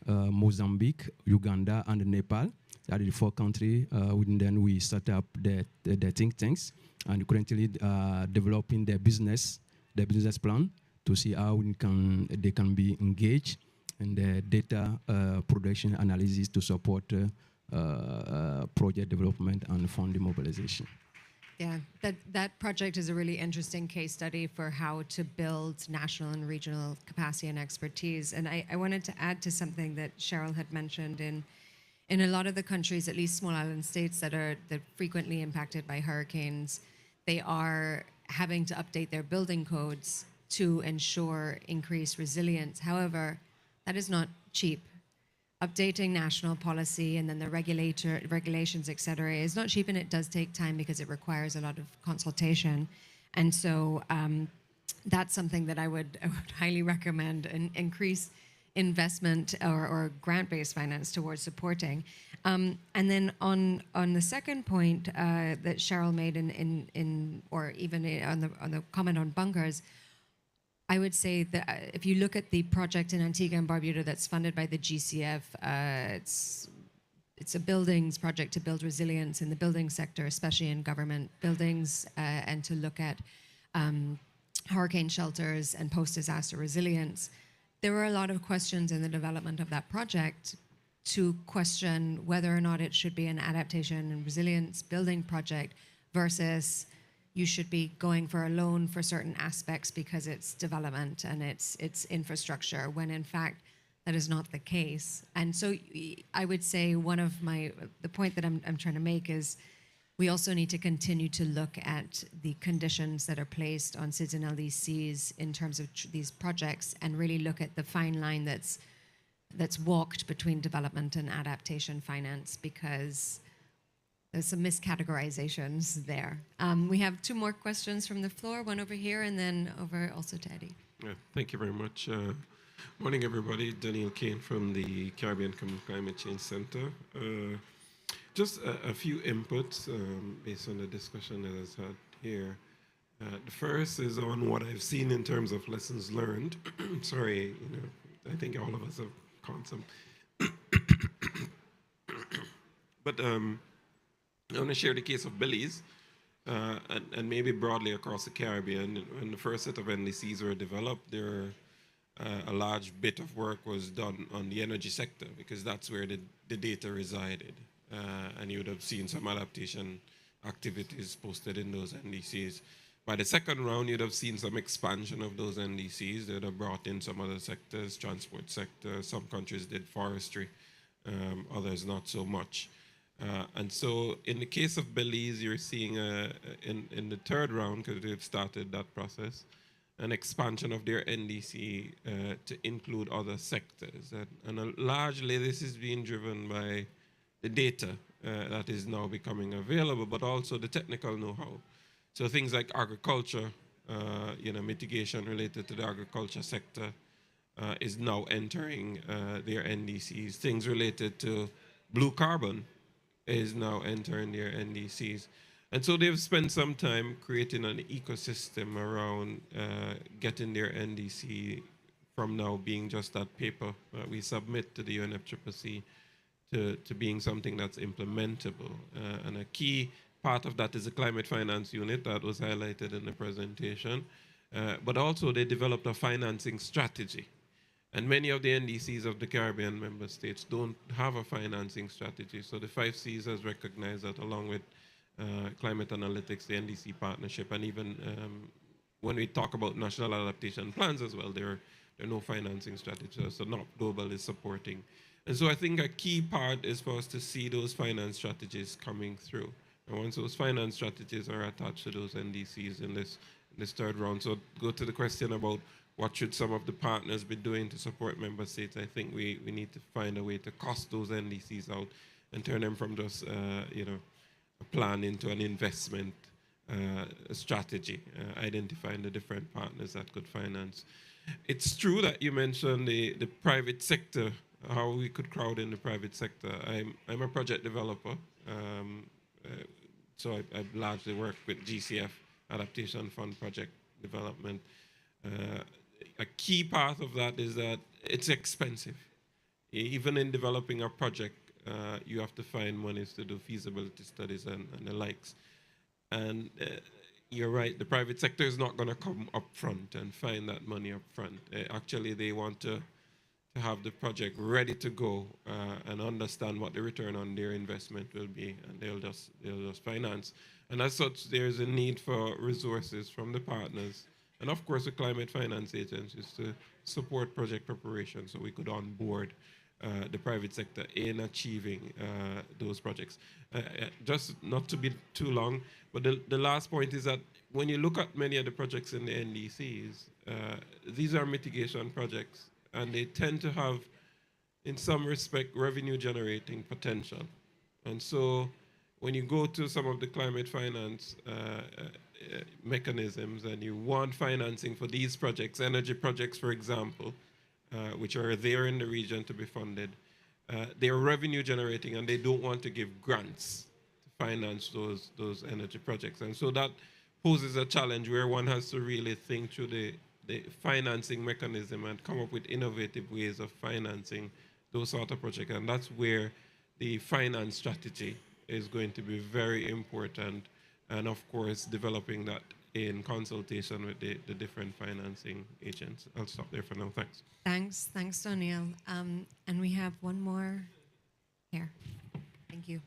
Mozambique, Uganda, and Nepal. That is the 4 countries. Then we set up the think tanks, and currently developing the business plan to see how they can be engaged and the data production analysis to support project development and fund mobilization. Yeah, that project is a really interesting case study for how to build national and regional capacity and expertise. And I wanted to add to something that Cheryl had mentioned in a lot of the countries, at least small island states that are frequently impacted by hurricanes, they are having to update their building codes to ensure increased resilience. However, that is not cheap. Updating national policy and then the regulations, et cetera, is not cheap, and it does take time because it requires a lot of consultation. And so that's something that I would highly recommend, and increase investment or grant-based finance towards supporting. And then on the second point that Cheryl made or even on the comment on bunkers, I would say that if you look at the project in Antigua and Barbuda that's funded by the GCF, it's a buildings project to build resilience in the building sector, especially in government buildings, and to look at hurricane shelters and post-disaster resilience. There were a lot of questions in the development of that project to question whether or not it should be an adaptation and resilience building project versus you should be going for a loan for certain aspects because it's development and it's infrastructure, when in fact that is not the case. And so I would say the point that I'm trying to make is we also need to continue to look at the conditions that are placed on SIDS and LDCs in terms of these projects, and really look at the fine line that's walked between development and adaptation finance, because there's some miscategorizations there. We have two more questions from the floor, one over here and then over also to Eddie. Yeah, thank you very much. Morning, everybody. Daniel Kane from the Caribbean Climate Change Center. Just a few inputs based on the discussion that is had here. The first is on what I've seen in terms of lessons learned. Sorry, I think all of us have caught some. But I want to share the case of Belize, and maybe broadly across the Caribbean. When the first set of NDCs were developed, a large bit of work was done on the energy sector, because that's where the data resided. And you would have seen some adaptation activities posted in those NDCs. By the second round, you'd have seen some expansion of those NDCs. They'd have brought in some other sectors, transport sector. Some countries did forestry, others not so much. And so in the case of Belize, you're seeing in the third round, because they've started that process, an expansion of their NDC to include other sectors. And largely this is being driven by the data that is now becoming available, but also the technical know-how. So things like agriculture, mitigation related to the agriculture sector is now entering their NDCs. Things related to blue carbon is now entering their NDCs. And so they've spent some time creating an ecosystem around getting their NDC from now being just that paper that we submit to the UNFCCC to being something that's implementable. And a key part of that is the climate finance unit that was highlighted in the presentation. But also they developed a financing strategy. And many of the NDCs of the Caribbean member states don't have a financing strategy. So the 5 Cs has recognized that, along with climate analytics, the NDC partnership, and even when we talk about national adaptation plans as well, there are no financing strategies. So NOP Global is supporting. And so I think a key part is for us to see those finance strategies coming through. And once those finance strategies are attached to those NDCs in this third round, so go to the question about what should some of the partners be doing to support member states. I think we need to find a way to cost those NDCs out and turn them from just a plan into an investment strategy, identifying the different partners that could finance. It's true that you mentioned the private sector, how we could crowd in the private sector. I'm a project developer, so I've largely worked with GCF, Adaptation Fund Project Development. A key part of that is that it's expensive. Even in developing a project, you have to find monies to do feasibility studies and the likes. And you're right, the private sector is not going to come up front and find that money up front. Actually, they want to to have the project ready to go and understand what the return on their investment will be, and they'll just finance. And as such, there's a need for resources from the partners, and of course the climate finance agencies to support project preparation so we could onboard the private sector in achieving those projects. Just not to be too long, but the last point is that when you look at many of the projects in the NDCs, these are mitigation projects, and they tend to have, in some respect, revenue generating potential. And so when you go to some of the climate finance mechanisms and you want financing for these projects, energy projects, for example, which are there in the region to be funded, they are revenue generating, and they don't want to give grants to finance those energy projects. And so that poses a challenge where one has to really think through the financing mechanism and come up with innovative ways of financing those sort of projects. And that's where the finance strategy is going to be very important. And of course, developing that in consultation with the different financing agents. I'll stop there for now. Thanks. Thanks, O'Neill. And we have one more here. Thank you.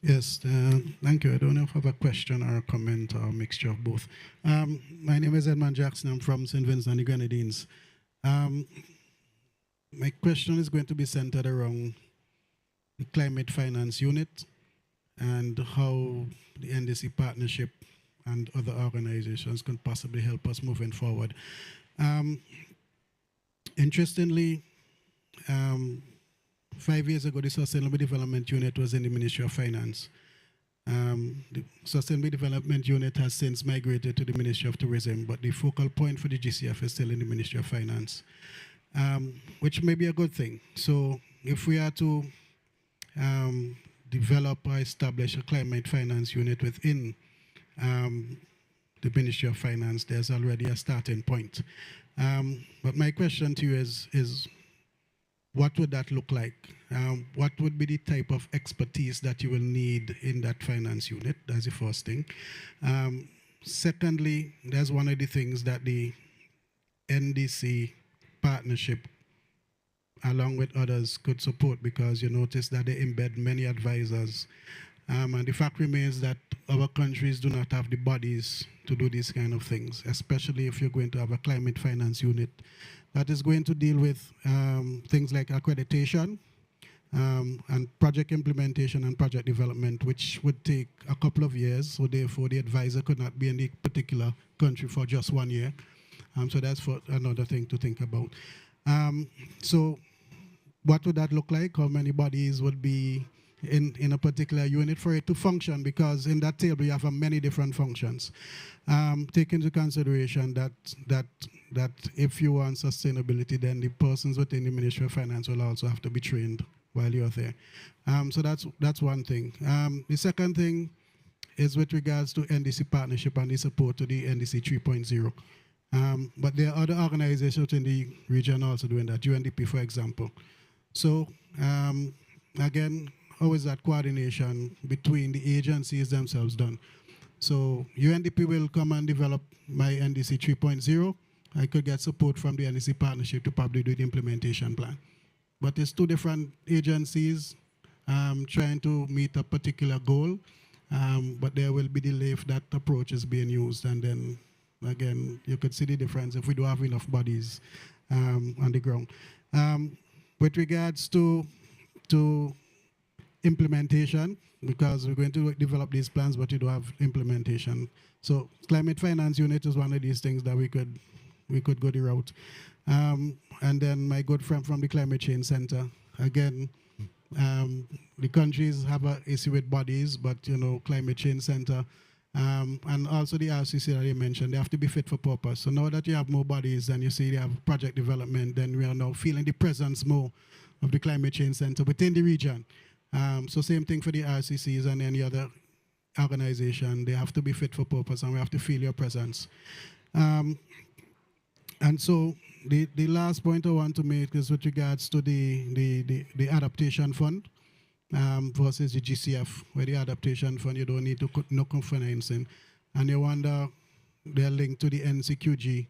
Yes, thank you. I don't know if I have a question or a comment or a mixture of both. My name is Edmund Jackson. I'm from St. Vincent and the Grenadines. My question is going to be centered around the climate finance unit and how the NDC partnership and other organizations can possibly help us moving forward. Interestingly, 5 years ago, the Sustainable Development Unit was in the Ministry of Finance. The Sustainable Development Unit has since migrated to the Ministry of Tourism, but the focal point for the GCF is still in the Ministry of Finance, which may be a good thing. So if we are to develop or establish a climate finance unit within the Ministry of Finance, there's already a starting point. But my question to you is what would that look like? What would be the type of expertise that you will need in that finance unit? That's the first thing. Secondly, there's one of the things that the NDC partnership, along with others, could support, because you notice that they embed many advisors. And the fact remains that our countries do not have the bodies to do these kind of things, especially if you're going to have a climate finance unit that is going to deal with things like accreditation and project implementation and project development, which would take a couple of years. So therefore, the advisor could not be in the particular country for just 1 year. So that's for another thing to think about. So what would that look like? How many bodies would be in a particular unit for it to function? Because in that table, you have many different functions. Take into consideration that if you want sustainability, then the persons within the Ministry of Finance will also have to be trained while you're there. So that's one thing. The second thing is with regards to NDC partnership and the support to the NDC 3.0. But there are other organizations in the region also doing that, UNDP, for example. So again, how is that coordination between the agencies themselves done? So UNDP will come and develop my NDC 3.0. I could get support from the NDC partnership to probably do the implementation plan. But it's two different agencies trying to meet a particular goal, but there will be delay if that approach is being used. And then, again, you could see the difference if we don't have enough bodies on the ground. With regards to implementation, because we're going to develop these plans, but you don't have implementation. So climate finance unit is one of these things that we could go the route. And then my good friend from the Climate Change Center, again, the countries have an issue with bodies, but Climate Change Center, and also the RCC that you mentioned, they have to be fit for purpose. So now that you have more bodies and you see they have project development, then we are now feeling the presence more of the Climate Change Center within the region. So same thing for the RCCs and any other organization. They have to be fit for purpose, and we have to feel your presence. And so the last point I want to make is with regards to the adaptation fund versus the GCF, where the adaptation fund, you don't need to put no financing. And you wonder, they're linked to the NCQG.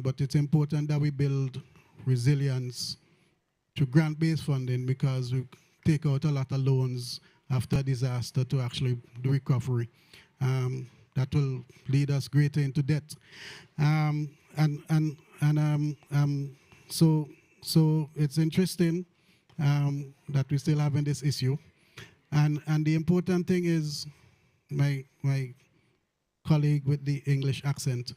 But it's important that we build resilience to grant-based funding, because we take out a lot of loans after a disaster to actually do recovery. That will lead us greater into debt. So it's interesting that we're still having this issue. And the important thing is, my colleague with the English accent,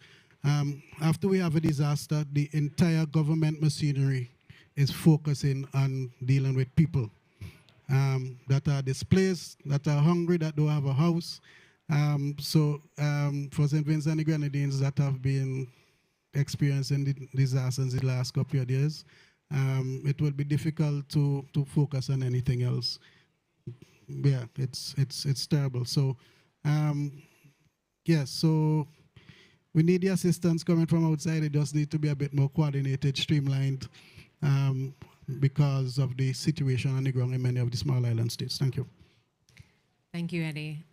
after we have a disaster, the entire government machinery is focusing on dealing with people that are displaced, that are hungry, that don't have a house. For St. Vincent and the Grenadines that have been experiencing the disasters in the last couple of years, it will be difficult to focus on anything else. Yeah, it's terrible. So, yes, so we need the assistance coming from outside. It just needs to be a bit more coordinated, streamlined, because of the situation on the ground in many of the small island states. Thank you. Thank you, Eddie.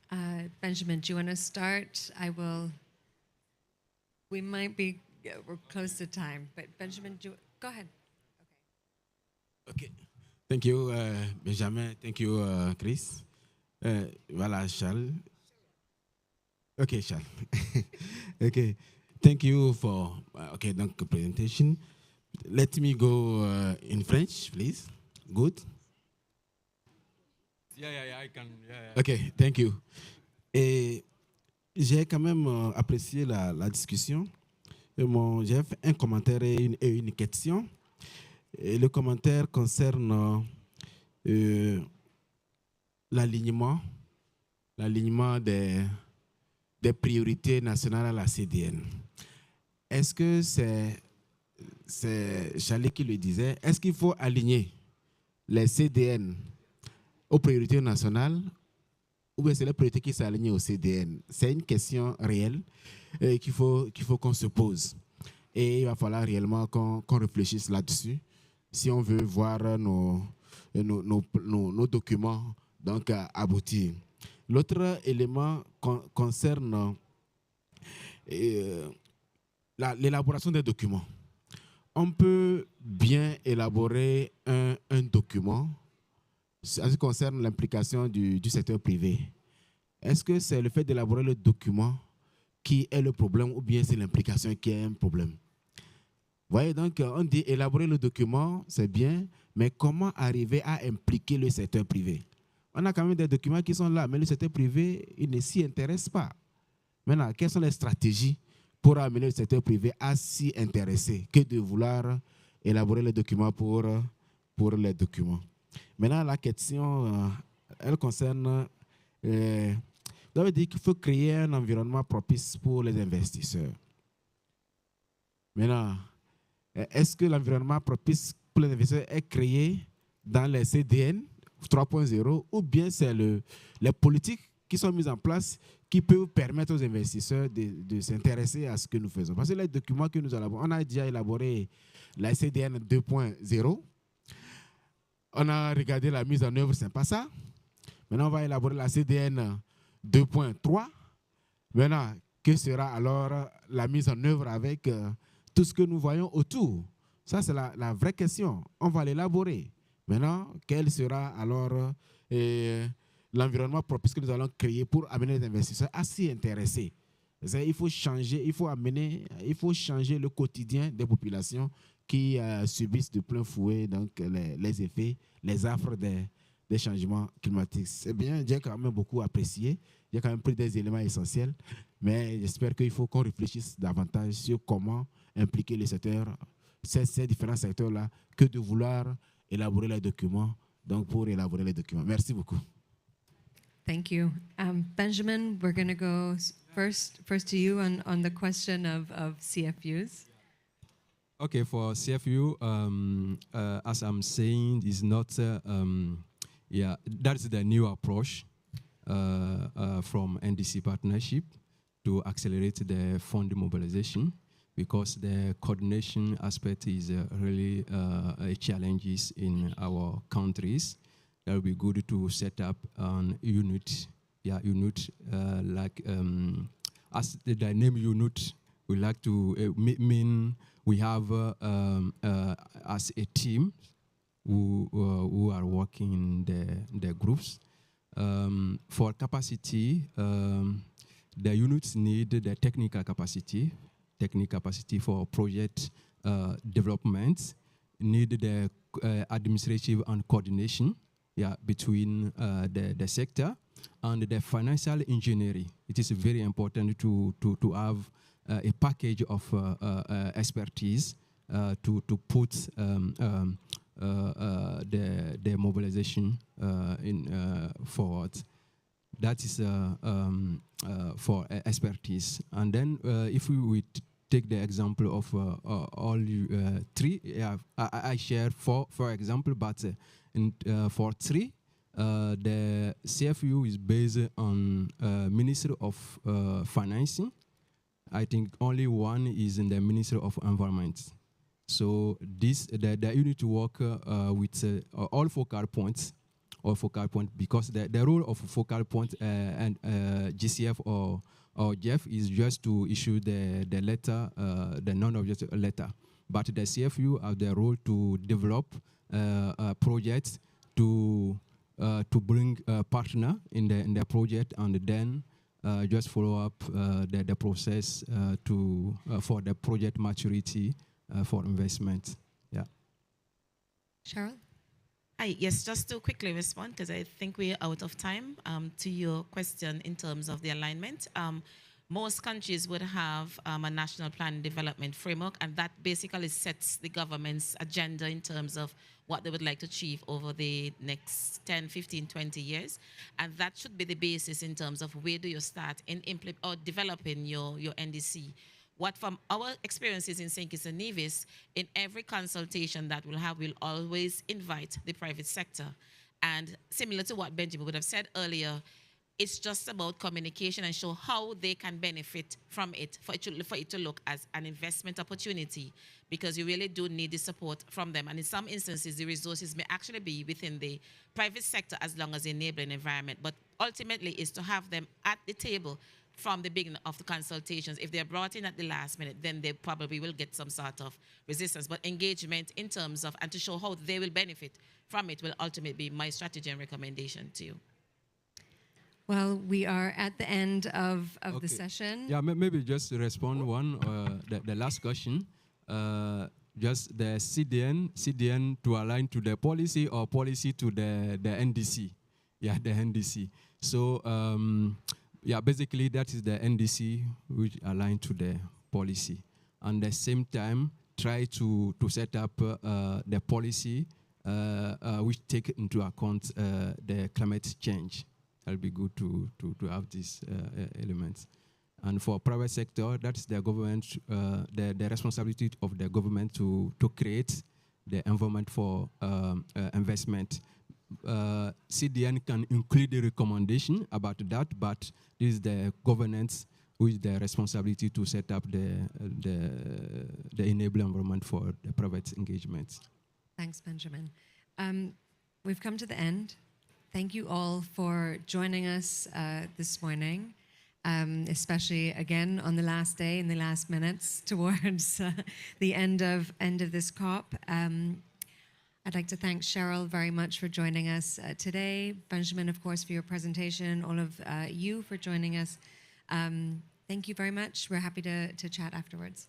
Benjamin, do you want to start? We might be, we're close to time, but Benjamin, go ahead. Okay. Thank you, Benjamin. Thank you, Chris. Voilà, Charles. Okay, Charles. Okay. Thank you for, donc, presentation. Let me go in French, please. Good. Yeah, I can. Yeah. Okay, thank you. Et j'ai quand même apprécié la discussion. J'ai fait un commentaire et une question. Et le commentaire concerne l'alignement des priorités nationales à la CDN. Est-ce que c'est Chalet qui le disait, est-ce qu'il faut aligner les CDN aux priorités nationales ou bien c'est les priorités qui s'alignent aux CDN? C'est une question réelle qu'il faut qu'on se pose. Et il va falloir réellement qu'on réfléchisse là-dessus si on veut voir nos documents donc, aboutir. L'autre élément concerne l'élaboration des documents. On peut bien élaborer un document en ce qui concerne l'implication du secteur privé. Est-ce que c'est le fait d'élaborer le document qui est le problème ou bien c'est l'implication qui est un problème? Vous voyez, donc on dit élaborer le document, c'est bien, mais comment arriver à impliquer le secteur privé? On a quand même des documents qui sont là, mais le secteur privé, il ne s'y intéresse pas. Maintenant, quelles sont les stratégies pour amener le secteur privé à s'y intéresser que de vouloir élaborer les documents pour les documents? Maintenant, la question, elle concerne, on veut dire qu'il faut créer un environnement propice pour les investisseurs. Maintenant, est-ce que l'environnement propice pour les investisseurs est créé dans les CDN 3.0 ou bien c'est les politiques qui sont mises en place qui peuvent permettre aux investisseurs de s'intéresser à ce que nous faisons? Parce que les documents que nous élaborons, on a déjà élaboré la CDN 2.0. On a regardé la mise en œuvre, c'est pas ça. Maintenant, on va élaborer la CDN 2.3. Maintenant, que sera alors la mise en œuvre avec tout ce que nous voyons autour? Ça, c'est la vraie question. On va l'élaborer. Maintenant, quel sera alors l'environnement propice que nous allons créer pour amener les investisseurs à s'y intéresser? Il faut changer, il faut changer le quotidien des populations qui subissent de plein fouet donc, les effets, les affres des changements climatiques. C'est bien, j'ai quand même beaucoup apprécié. J'ai quand même pris des éléments essentiels, mais j'espère qu'il faut qu'on réfléchisse davantage sur comment impliquer les secteurs, ces différents secteurs-là, que de vouloir élaborer les documents, donc pour élaborer les documents. Merci beaucoup. Thank you. Benjamin, we're going to go first to you on the question of CFUs. Okay, for CFU, as I'm saying, is not, that's the new approach from NDC partnership to accelerate the fund mobilization, because the coordination aspect is really a challenge in our countries. That would be good to set up an unit, like as the name unit we like to mean we have as a team who are working in the groups. For capacity, the units need the technical capacity for project development, need the administrative and coordination between the sector, and the financial engineering. It is very important to have a package of expertise to put the mobilization forward. That is for expertise. And then if we take the example of all three, I share four, for example, but for three, the CFU is based on Ministry of Financing. I think only one is in the Ministry of Environment. So the unit to work with all focal points, because the role of focal point and GCF or Jeff is just to issue the letter, the non-objective letter. But the CFU have the role to develop projects, to bring a partner in the project, and then just follow up the process for the project maturity for investment. Yeah. Cheryl? Hi, yes, just to quickly respond, because I think we're out of time, to your question in terms of the alignment. Most countries would have a national plan development framework, and that basically sets the government's agenda in terms of what they would like to achieve over the next 10, 15, 20 years. And that should be the basis in terms of where do you start in developing your NDC. What from our experiences in St. Kitts and Nevis, in every consultation that we'll have, we'll always invite the private sector. And similar to what Benjamin would have said earlier, it's just about communication and show how they can benefit from it, for it to look as an investment opportunity, because you really do need the support from them. And in some instances, the resources may actually be within the private sector as long as they enable an environment. But ultimately, is to have them at the table from the beginning of the consultations. If they're brought in at the last minute, then they probably will get some sort of resistance. But engagement in terms of, and to show how they will benefit from it, will ultimately be my strategy and recommendation to you. Well, we are at the end of the session. Yeah, maybe just to respond one, the last question. Just the CDN to align to the policy, or policy to the NDC. Yeah, the NDC. So, yeah, basically that is the NDC which align to the policy. And at the same time, try to set up the policy which take into account the climate change. That'll be good to have these elements. And for private sector, that's the government, the responsibility of the government to create the environment for investment. CDN can include the recommendation about that, but this is the governance with the responsibility to set up the enabling environment for the private engagement. Thanks, Benjamin. We've come to the end. Thank you all for joining us this morning, especially again on the last day, in the last minutes towards the end of this COP. I'd like to thank Cheryl very much for joining us today. Benjamin, of course, for your presentation. All of you for joining us. Thank you very much. We're happy to chat afterwards.